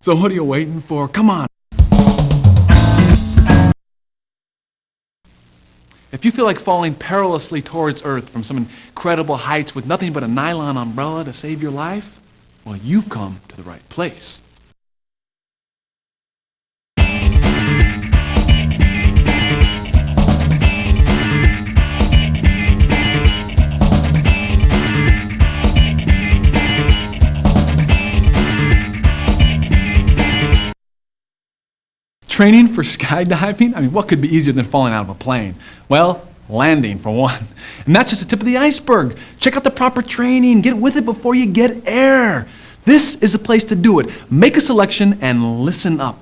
So what are you waiting for? Come on. If you feel like falling perilously towards Earth from some incredible heights with nothing but a nylon umbrella to save your life, well, you've come to the right place. Training for skydiving? I mean, what could be easier than falling out of a plane? Well, landing for one. And that's just the tip of the iceberg. Check out the proper training. Get with it before you get air. This is the place to do it. Make a selection and listen up.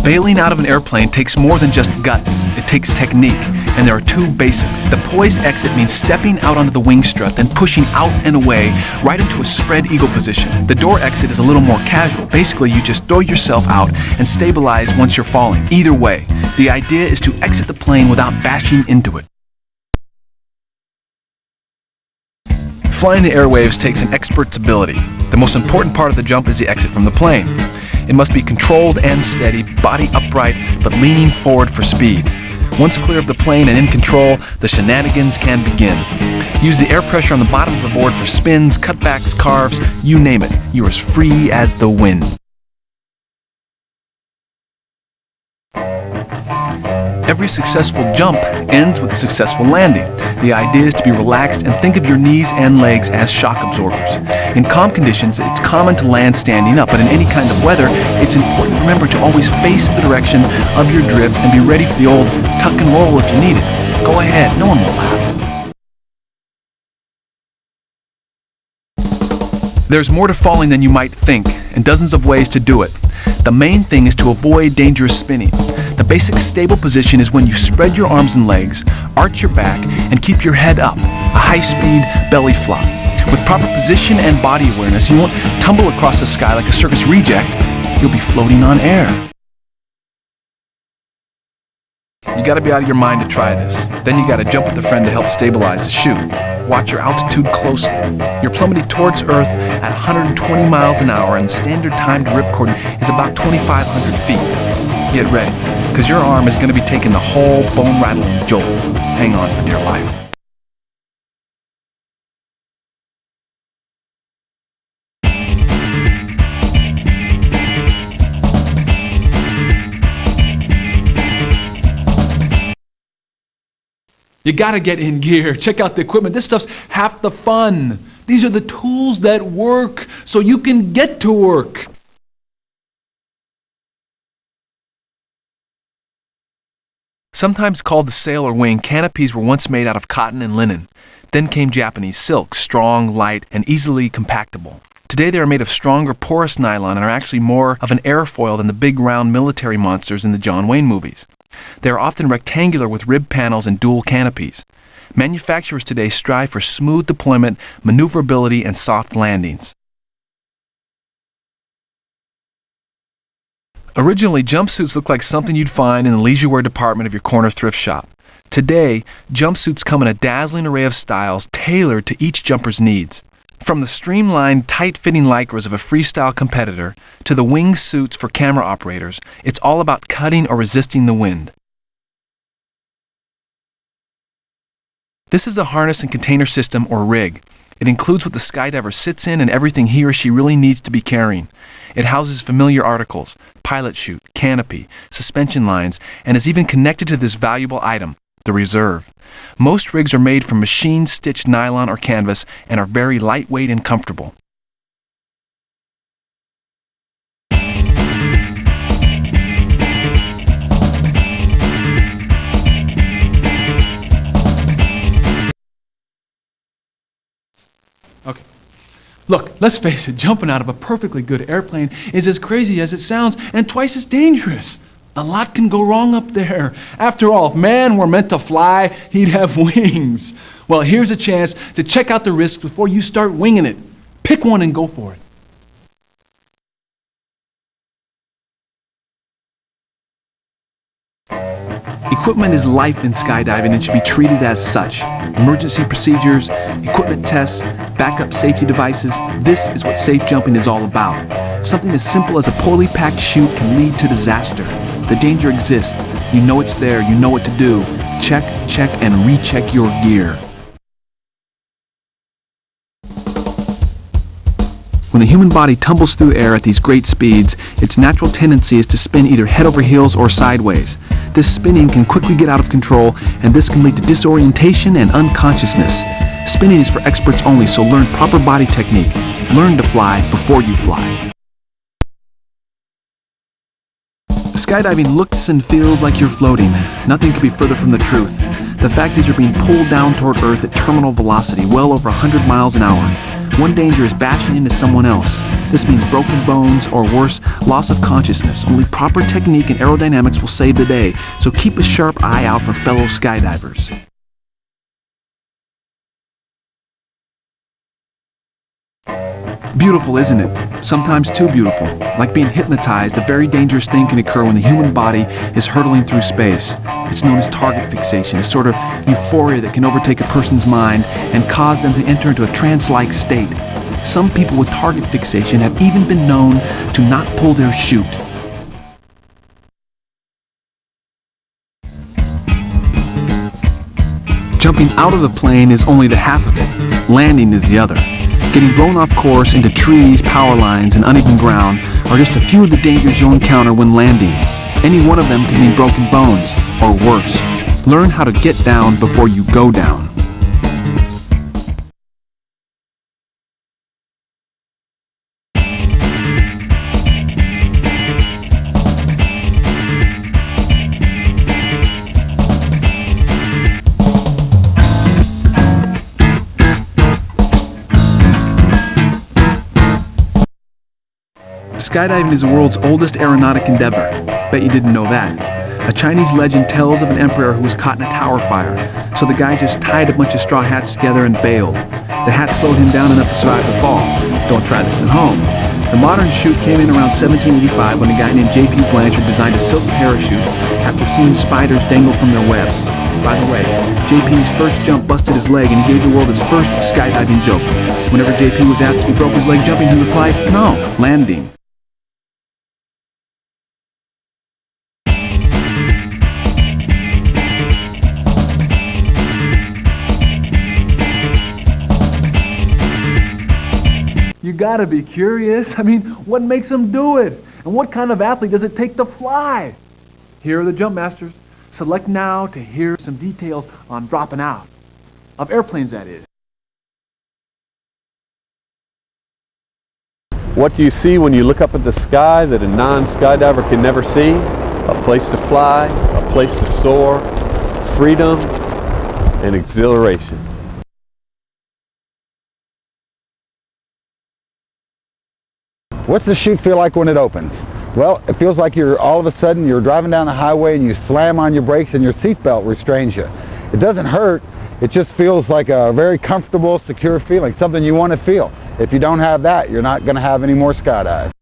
Bailing out of an airplane takes more than just guts. It takes technique, and there are two basics. The poised exit means stepping out onto the wing strut, then pushing out and away, right into a spread eagle position. The door exit is a little more casual. Basically, you just throw yourself out and stabilize once you're falling. Either way, the idea is to exit the plane without bashing into it. Flying the airwaves takes an expert's ability. The most important part of the jump is the exit from the plane. It must be controlled and steady, body upright, but leaning forward for speed. Once clear of the plane and in control, the shenanigans can begin. Use the air pressure on the bottom of the board for spins, cutbacks, carves, you name it. You're as free as the wind. Every successful jump ends with a successful landing. The idea is to be relaxed and think of your knees and legs as shock absorbers. In calm conditions, it's common to land standing up, but in any kind of weather, it's important to remember to always face the direction of your drift and be ready for the old tuck and roll if you need it. Go ahead, no one will laugh. There's more to falling than you might think, and dozens of ways to do it. The main thing is to avoid dangerous spinning. The basic stable position is when you spread your arms and legs, arch your back, and keep your head up, a high-speed belly flop. With proper position and body awareness, you won't tumble across the sky like a circus reject. You'll be floating on air. You gotta be out of your mind to try this. Then you gotta jump with a friend to help stabilize the chute. Watch your altitude closely. You're plummeting towards Earth at 120 miles an hour, and the standard timed ripcord is about 2,500 feet. Get ready, because your arm is going to be taking the whole bone-rattling jolt. Hang on for dear life. You gotta get in gear. Check out the equipment. This stuff's half the fun. These are the tools that work so you can get to work. Sometimes called the sail or wing, canopies were once made out of cotton and linen. Then came Japanese silk, strong, light, and easily compactable. Today they are made of stronger, porous nylon and are actually more of an airfoil than the big, round military monsters in the John Wayne movies. They are often rectangular with rib panels and dual canopies. Manufacturers today strive for smooth deployment, maneuverability, and soft landings. Originally, jumpsuits looked like something you'd find in the leisure wear department of your corner thrift shop. Today, jumpsuits come in a dazzling array of styles tailored to each jumper's needs. From the streamlined, tight-fitting lycras of a freestyle competitor to the wing suits for camera operators, it's all about cutting or resisting the wind. This is a harness and container system, or rig. It includes what the skydiver sits in and everything he or she really needs to be carrying. It houses familiar articles, pilot chute, canopy, suspension lines, and is even connected to this valuable item, the reserve. Most rigs are made from machine-stitched nylon or canvas and are very lightweight and comfortable. Okay. Look, let's face it, jumping out of a perfectly good airplane is as crazy as it sounds and twice as dangerous. A lot can go wrong up there. After all, if man were meant to fly, he'd have wings. Well, here's a chance to check out the risks before you start winging it. Pick one and go for it. Equipment is life in skydiving and should be treated as such. Emergency procedures, equipment tests, backup safety devices, this is what safe jumping is all about. Something as simple as a poorly packed chute can lead to disaster. The danger exists. You know it's there, you know what to do. Check, check, and recheck your gear. When the human body tumbles through air at these great speeds, its natural tendency is to spin either head over heels or sideways. This spinning can quickly get out of control, and this can lead to disorientation and unconsciousness. Spinning is for experts only, so learn proper body technique. Learn to fly before you fly. Skydiving looks and feels like you're floating. Nothing could be further from the truth. The fact is you're being pulled down toward Earth at terminal velocity, well over 100 miles an hour. One danger is bashing into someone else. This means broken bones, or worse, loss of consciousness. Only proper technique and aerodynamics will save the day, so keep a sharp eye out for fellow skydivers. Beautiful, isn't it? Sometimes too beautiful. Like being hypnotized, a very dangerous thing can occur when the human body is hurtling through space. It's known as target fixation, a sort of euphoria that can overtake a person's mind and cause them to enter into a trance-like state. Some people with target fixation have even been known to not pull their chute. Jumping out of the plane is only the half of it. Landing is the other. Getting blown off course into trees, power lines, and uneven ground are just a few of the dangers you'll encounter when landing. Any one of them can mean broken bones, or worse. Learn how to get down before you go down. Skydiving is the world's oldest aeronautic endeavor. Bet you didn't know that. A Chinese legend tells of an emperor who was caught in a tower fire, so the guy just tied a bunch of straw hats together and bailed. The hats slowed him down enough to survive the fall. Don't try this at home. The modern chute came in around 1785 when a guy named J.P. Blanchard designed a silk parachute after seeing spiders dangle from their webs. By the way, JP's first jump busted his leg and he gave the world his first skydiving joke. Whenever JP was asked if he broke his leg jumping, he replied, "No, landing." You gotta be curious. I mean, what makes them do it? And what kind of athlete does it take to fly? Here are the jump masters. Select now to hear some details on dropping out. Of airplanes, that is. What do you see when you look up at the sky that a non-skydiver can never see? A place to fly, a place to soar, freedom, and exhilaration. What's the chute feel like when it opens? Well, it feels like all of a sudden you're driving down the highway and you slam on your brakes and your seatbelt restrains you. It doesn't hurt, it just feels like a very comfortable, secure feeling, something you want to feel. If you don't have that, you're not going to have any more skydive.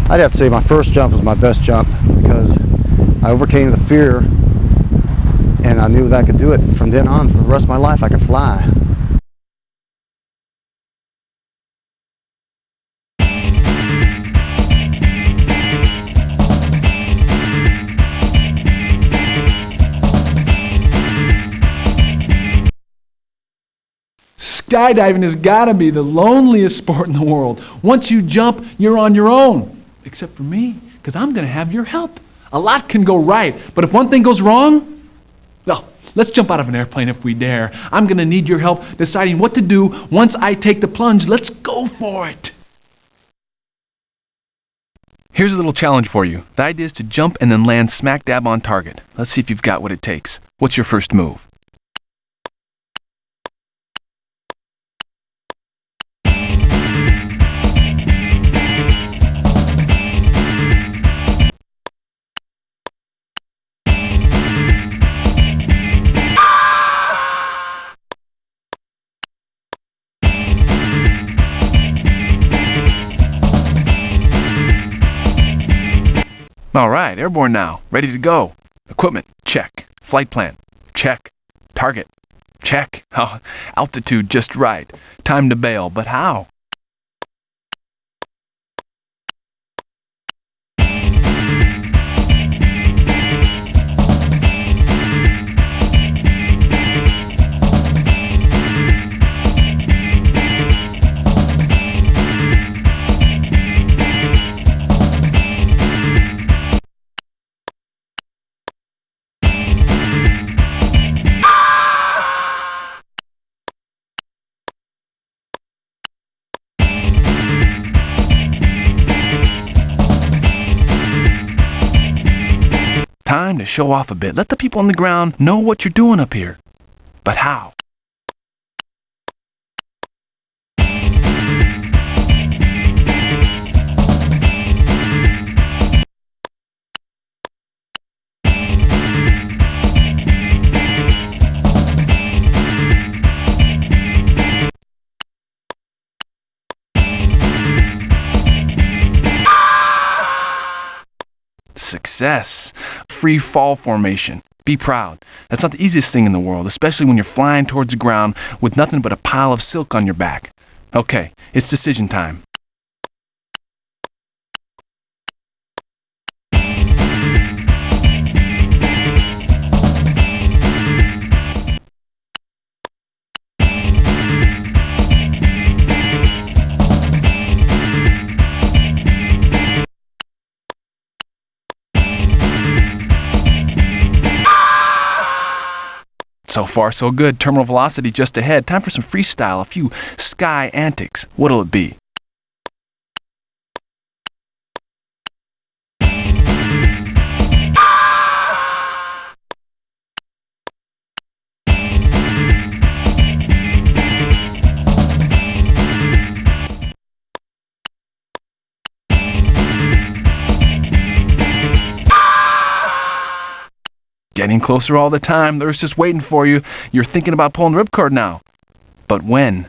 I'd have to say my first jump was my best jump because I overcame the fear and I knew that I could do it. From then on, for the rest of my life, I could fly. Skydiving has got to be the loneliest sport in the world. Once you jump, you're on your own. Except for me, because I'm going to have your help. A lot can go right, but if one thing goes wrong, well, let's jump out of an airplane if we dare. I'm going to need your help deciding what to do once I take the plunge. Let's go for it. Here's a little challenge for you. The idea is to jump and then land smack dab on target. Let's see if you've got what it takes. What's your first move? All right, airborne now. Ready to go. Equipment, check. Flight plan, check. Target, check. Oh, altitude just right. Time to bail, but how? Time to show off a bit. Let the people on the ground know what you're doing up here. But how? Success. Free fall formation. Be proud. That's not the easiest thing in the world, especially when you're flying towards the ground with nothing but a pile of silk on your back. Okay, it's decision time. So far, so good. Terminal velocity just ahead. Time for some freestyle, a few sky antics. What'll it be? Getting closer all the time. There's just waiting for you. You're thinking about pulling the ripcord now. But when?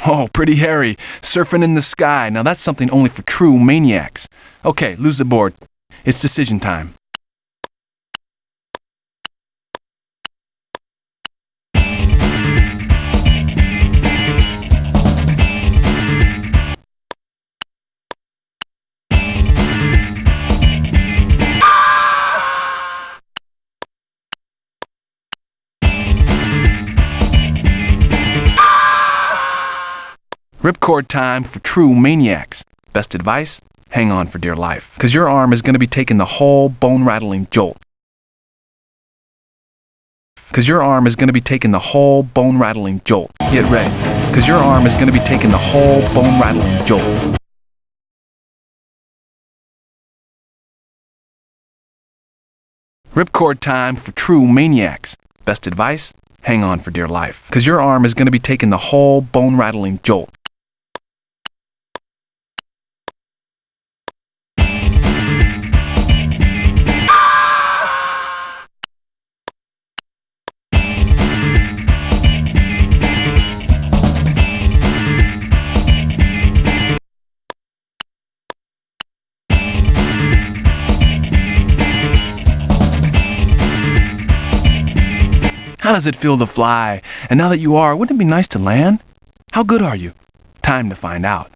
Oh, pretty hairy. Surfing in the sky. Now that's something only for true maniacs. Okay, lose the board. It's decision time. Ripcord time for true maniacs. Best advice? Hang on for dear life, because your arm is going to be taking the whole bone-rattling jolt. Because your arm is going to be taking the whole bone-rattling jolt. Get ready, because your arm is going to be taking the whole bone-rattling jolt. Ripcord time for true maniacs. Best advice? Hang on for dear life, because your arm is going to be taking the whole bone-rattling jolt. How does it feel to fly? And now that you are, wouldn't it be nice to land? How good are you? Time to find out.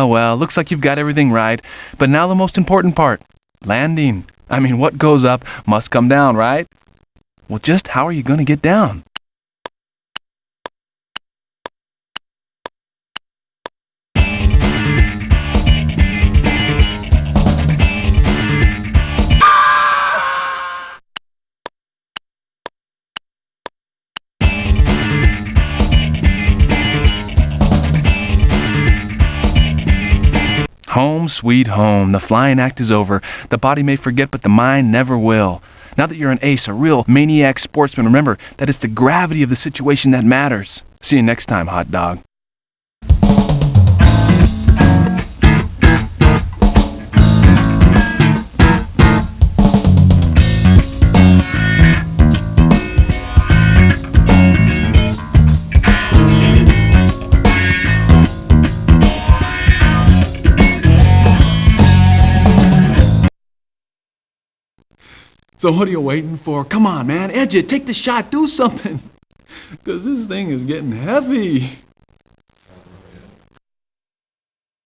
Well, looks like you've got everything right. But now the most important part, landing. I mean, what goes up must come down, right? Well, just how are you going to get down? Home, sweet home. The flying act is over. The body may forget, but the mind never will. Now that you're an ace, a real maniac sportsman, remember that it's the gravity of the situation that matters. See you next time, hot dog. So what are you waiting for? Come on, man, edge it, take the shot, do something. Because this thing is getting heavy.